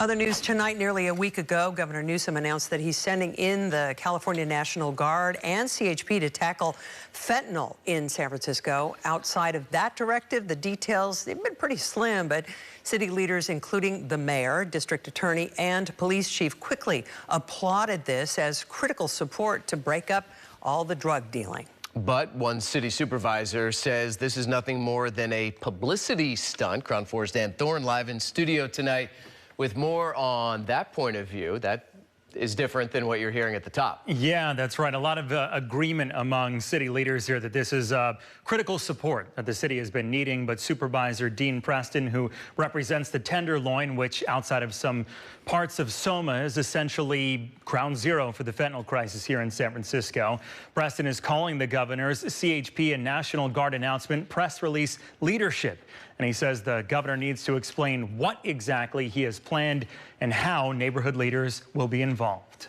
Other news tonight, nearly a week ago, Governor Newsom announced that he's sending in the California National Guard and CHP to tackle fentanyl in San Francisco. Outside of that directive, the details, they've been pretty slim, but city leaders, including the mayor, district attorney, and police chief, quickly applauded this as critical support to break up all the drug dealing. But one city supervisor says this is nothing more than a publicity stunt. Crown 4's Thorn live in studio tonight with more on that point of view. That is different than what you're hearing at the top. Yeah, that's right. A lot of agreement among city leaders here that this is critical support that the city has been needing. But Supervisor Dean Preston, who represents the Tenderloin, which outside of some parts of Soma is essentially ground zero for the fentanyl crisis here in San Francisco. Preston is calling the governor's CHP and National Guard announcement press release leadership. And he says the governor needs to explain what exactly he has planned and how neighborhood leaders will be involved.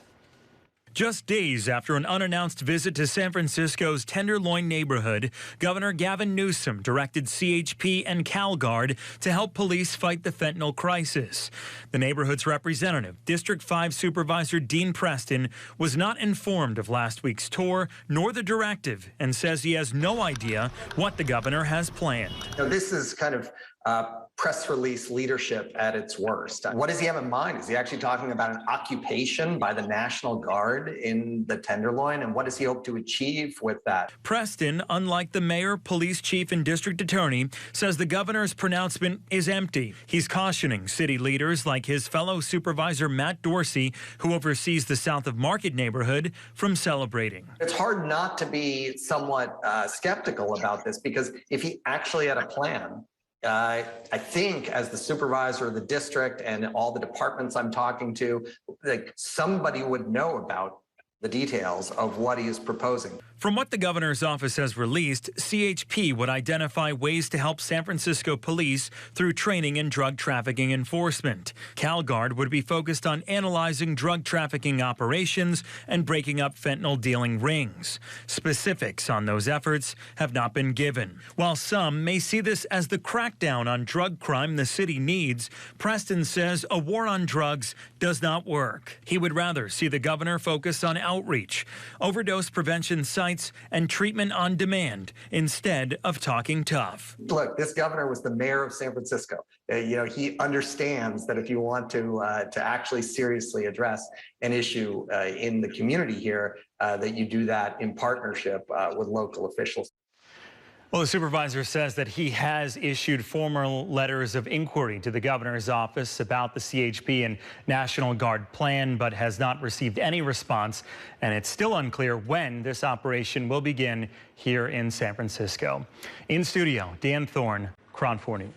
Just days after an unannounced visit to San Francisco's Tenderloin neighborhood, Governor Gavin Newsom directed CHP and CalGuard to help police fight the fentanyl crisis. The neighborhood's representative, District 5 Supervisor Dean Preston, was not informed of last week's tour nor the directive and says he has no idea what the governor has planned. This is kind of press release leadership at its worst. What does he have in mind? Is he actually talking about an occupation by the National Guard in the Tenderloin? And what does he hope to achieve with that? Preston, unlike the mayor, police chief, and district attorney, says the governor's pronouncement is empty. He's cautioning city leaders like his fellow supervisor Matt Dorsey, who oversees the South of Market neighborhood, from celebrating. It's hard not to be somewhat skeptical about this, because if he actually had a plan, I think as the supervisor of the district and all the departments I'm talking to, like, somebody would know about the details of what he is proposing. From what the governor's office has released, CHP would identify ways to help San Francisco police through training and drug trafficking enforcement. CalGuard would be focused on analyzing drug trafficking operations and breaking up fentanyl dealing rings. Specifics on those efforts have not been given. While some may see this as the crackdown on drug crime the city needs, Preston says a war on drugs does not work. He would rather see the governor focus on outreach, overdose prevention sites, and treatment on demand instead of talking tough. Look, this governor was the mayor of San Francisco. He understands that if you want to actually seriously address an issue in the community here, that you do that in partnership with local officials. Well, the supervisor says that he has issued formal letters of inquiry to the governor's office about the CHP and National Guard plan, but has not received any response. And it's still unclear when this operation will begin here in San Francisco. In studio, Thorn, Crown 4 News.